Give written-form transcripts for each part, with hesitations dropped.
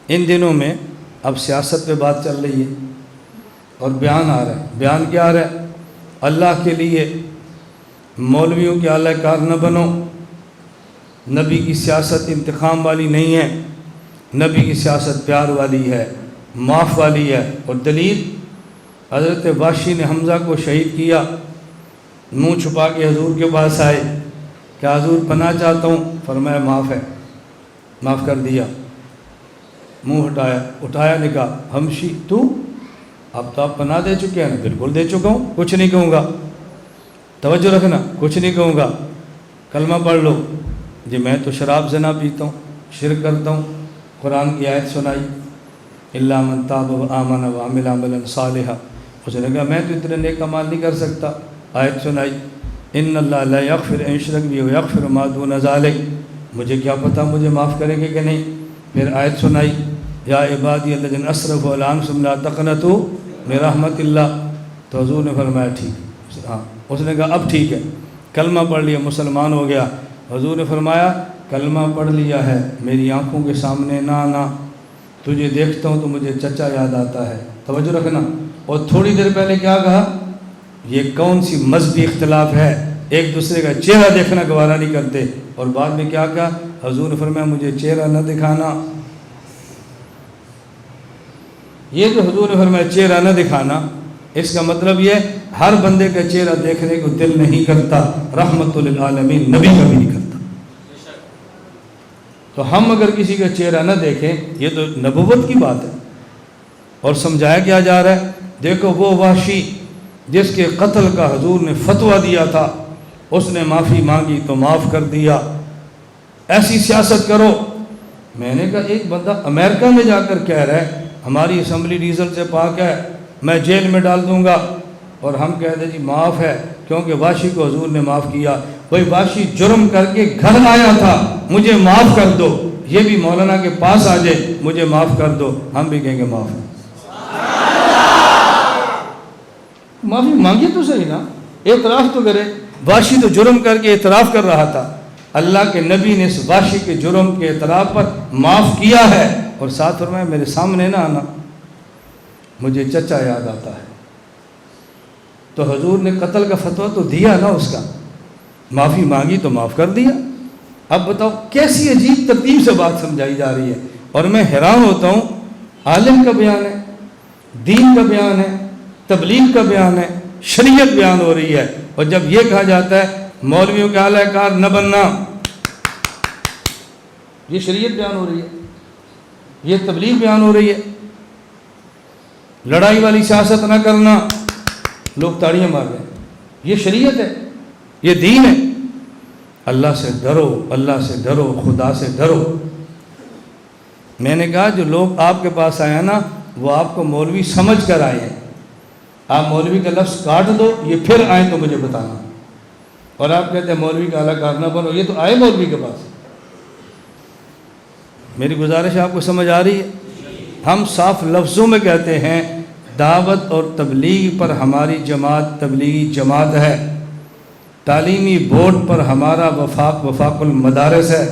ان دنوں میں اب سیاست پہ بات چل رہی ہے اور بیان آ رہا ہے. بیان کیا آ رہا ہے؟ اللہ کے لیے مولویوں کے اعلی کار نہ بنو. نبی کی سیاست انتقام والی نہیں ہے، نبی کی سیاست پیار والی ہے، معاف والی ہے. اور دلیل، حضرت واشی نے حمزہ کو شہید کیا، منہ چھپا کے حضور کے پاس آئے کہ حضور پناہ چاہتا ہوں. فرمایا معاف ہے، معاف کر دیا. منہ اٹھایا نے کہا ہمشی تو اب تو آپ پناہ دے چکے ہیں. بالکل دے چکا ہوں، کچھ نہیں کہوں گا. توجہ رکھنا، کچھ نہیں کہوں گا. کلمہ پڑھ لو. جی میں تو شراب زنا پیتا ہوں، شرک کرتا ہوں. قرآن کی آیت سنائی، الا من تاب وآمن وعمل عملا صالحا. اس نے کہا میں تو اتنے نیک اعمال نہیں کر سکتا. آیت سنائی، ان اللہ لا یغفر ان یشرک بہ ویغفر ما دون ذلک. مجھے کیا پتہ مجھے معاف کریں گے کہ نہیں. پھر آیت سنائی، یا عبادی الذین اسرفوا علی انفسہم لا تقنطوا من رحمت اللہ. تو حضور نے فرمایا ٹھیک. ہاں، اس نے کہا اب ٹھیک ہے، کلمہ پڑھ لیا، مسلمان ہو گیا. حضور نے فرمایا کلمہ پڑھ لیا ہے، میری آنکھوں کے سامنے نہ آنا، تجھے دیکھتا ہوں تو مجھے چچا یاد آتا ہے. توجہ رکھنا. اور تھوڑی دیر پہلے کیا کہا؟ یہ کون سی مذہبی اختلاف ہے، ایک دوسرے کا چہرہ دیکھنا گوارہ نہیں کرتے. اور بعد میں کیا کہا؟ حضور نے فرمایا مجھے چہرہ نہ دکھانا. یہ جو حضور نے فرمایا چہرہ نہ دکھانا، اس کا مطلب یہ ہر بندے کا چہرہ دیکھنے کو دل نہیں کرتا. رحمت للعالمین نبی کا بھی نہیں کرتا. تو ہم اگر کسی کا چہرہ نہ دیکھیں، یہ تو نبوت کی بات ہے. اور سمجھایا کیا جا رہا ہے؟ دیکھو وہ وحشی جس کے قتل کا حضور نے فتویٰ دیا تھا، اس نے معافی مانگی تو معاف کر دیا. ایسی سیاست کرو. میں نے کہا ایک بندہ امریکہ میں جا کر کہہ رہا ہے ہماری اسمبلی ڈیزل سے پاک ہے، میں جیل میں ڈال دوں گا. اور ہم کہتے جی معاف ہے کیونکہ واشی کو حضور نے معاف کیا. بھائی واشی جرم کر کے گھر آیا تھا، مجھے معاف کر دو. یہ بھی مولانا کے پاس آ جائے مجھے معاف کر دو، ہم بھی کہیں گے معاف ہے. معافی مانگی تو صحیح نا، اعتراف تو کرے. واشی تو جرم کر کے اعتراف کر رہا تھا، اللہ کے نبی نے اس واشی کے جرم کے اعتراف پر معاف کیا ہے. اور ساتھ فرمایا میرے سامنے نہ آنا، مجھے چچا یاد آتا ہے. تو حضور نے قتل کا فتویٰ تو دیا نا، اس کا معافی مانگی تو معاف کر دیا. اب بتاؤ کیسی عجیب ترتیب سے بات سمجھائی جا رہی ہے. اور میں حیران ہوتا ہوں، عالم کا بیان ہے، دین کا بیان ہے، تبلیغ کا بیان ہے، شریعت بیان ہو رہی ہے. اور جب یہ کہا جاتا ہے مولویوں کے اعلی کار نہ بننا، یہ شریعت بیان ہو رہی ہے، یہ تبلیغ بیان ہو رہی ہے. لڑائی والی سیاست نہ کرنا، لوگ تاڑیاں مار رہے ہیں. یہ شریعت ہے، یہ دین ہے. اللہ سے ڈرو، اللہ سے ڈرو، خدا سے ڈرو. میں نے کہا جو لوگ آپ کے پاس آئے ہیں نا، وہ آپ کو مولوی سمجھ کر آئے ہیں. آپ مولوی کا لفظ کاٹ دو، یہ پھر آئیں تو مجھے بتانا. اور آپ کہتے ہیں مولوی کا اعلی کار نہ بنو، یہ تو آئے مولوی کے پاس. میری گزارش آپ کو سمجھ آ رہی ہے؟ ہم صاف لفظوں میں کہتے ہیں دعوت اور تبلیغ پر ہماری جماعت تبلیغی جماعت ہے. تعلیمی بورڈ پر ہمارا وفاق المدارس ہے.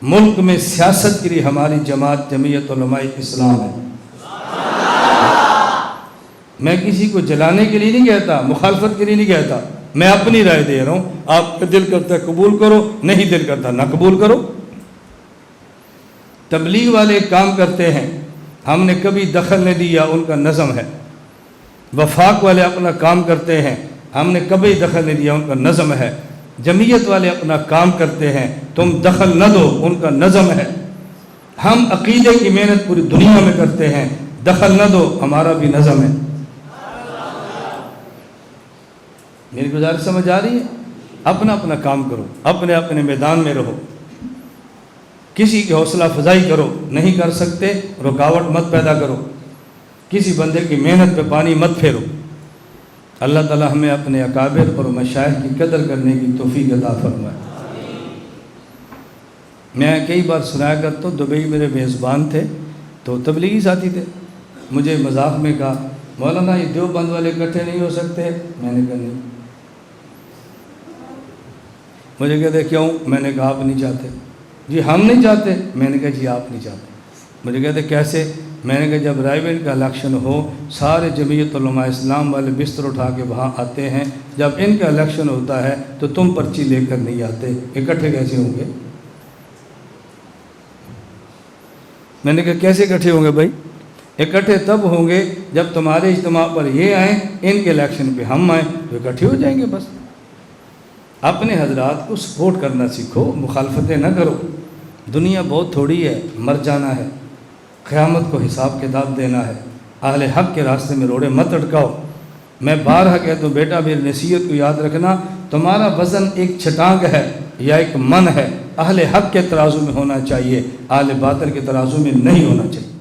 ملک میں سیاست کے لیے ہماری جماعت جمعیت علماء اسلام ہے. میں کسی کو جلانے کے لیے نہیں کہتا، مخالفت کے لیے نہیں کہتا، میں اپنی رائے دے رہا ہوں. آپ کا دل کرتا ہے قبول کرو، نہیں دل کرتا نہ قبول کرو. تبلیغ والے کام کرتے ہیں، ہم نے کبھی دخل نہیں دیا، ان کا نظم ہے. وفاق والے اپنا کام کرتے ہیں، ہم نے کبھی دخل نہیں دیا، ان کا نظم ہے. جمعیت والے اپنا کام کرتے ہیں، تم دخل نہ دو، ان کا نظم ہے. ہم عقیدے کی محنت پوری دنیا میں کرتے ہیں، دخل نہ دو، ہمارا بھی نظم ہے. میری گزارش سمجھ آ رہی ہے؟ اپنا اپنا کام کرو، اپنے اپنے میدان میں رہو، کسی کی حوصلہ افزائی کرو. نہیں کر سکتے رکاوٹ مت پیدا کرو، کسی بندے کی محنت پہ پانی مت پھیرو. اللہ تعالی ہمیں اپنے اکابر اور مشائخ کی قدر کرنے کی توفیق عطا فرمائے. میں کئی بار سنایا کرتا ہوں، دبئی میرے میزبان تھے تو تبلیغی ساتھی تھے. مجھے مذاق میں کہا مولانا یہ دیوبند والے اکٹھے نہیں ہو سکتے. میں نے کہا نہیں. مجھے کہتے کیوں؟ میں نے کہا آپ نہیں چاہتے. جی ہم نہیں چاہتے. میں نے کہا جی آپ نہیں چاہتے. مجھے کہتے کیسے؟ میں نے کہا جب رائے بریلی کا الیکشن ہو سارے جمعیت علماء اسلام والے بستر اٹھا کے وہاں آتے ہیں، جب ان کا الیکشن ہوتا ہے تو تم پرچی لے کر نہیں آتے، اکٹھے کیسے ہوں گے؟ میں نے کہا کیسے اکٹھے ہوں گے بھائی؟ اکٹھے تب ہوں گے جب تمہارے اجتماع پر یہ آئیں، ان کے الیکشن پہ ہم آئیں، تو اکٹھے ہو جائیں گے بس۔ اپنے حضرات کو سپورٹ کرنا سیکھو، مخالفتیں نہ کرو۔ دنیا بہت تھوڑی ہے، مر جانا ہے، قیامت کو حساب کتاب دینا ہے۔ اہل حق کے راستے میں روڑے مت اٹکاؤ۔ میں بارہا کہتا ہوں بیٹا میری نصیحت کو یاد رکھنا، تمہارا وزن ایک چھٹانگ ہے یا ایک من ہے، اہل حق کے ترازو میں ہونا چاہیے، اہل باطل کے ترازو میں نہیں ہونا چاہیے۔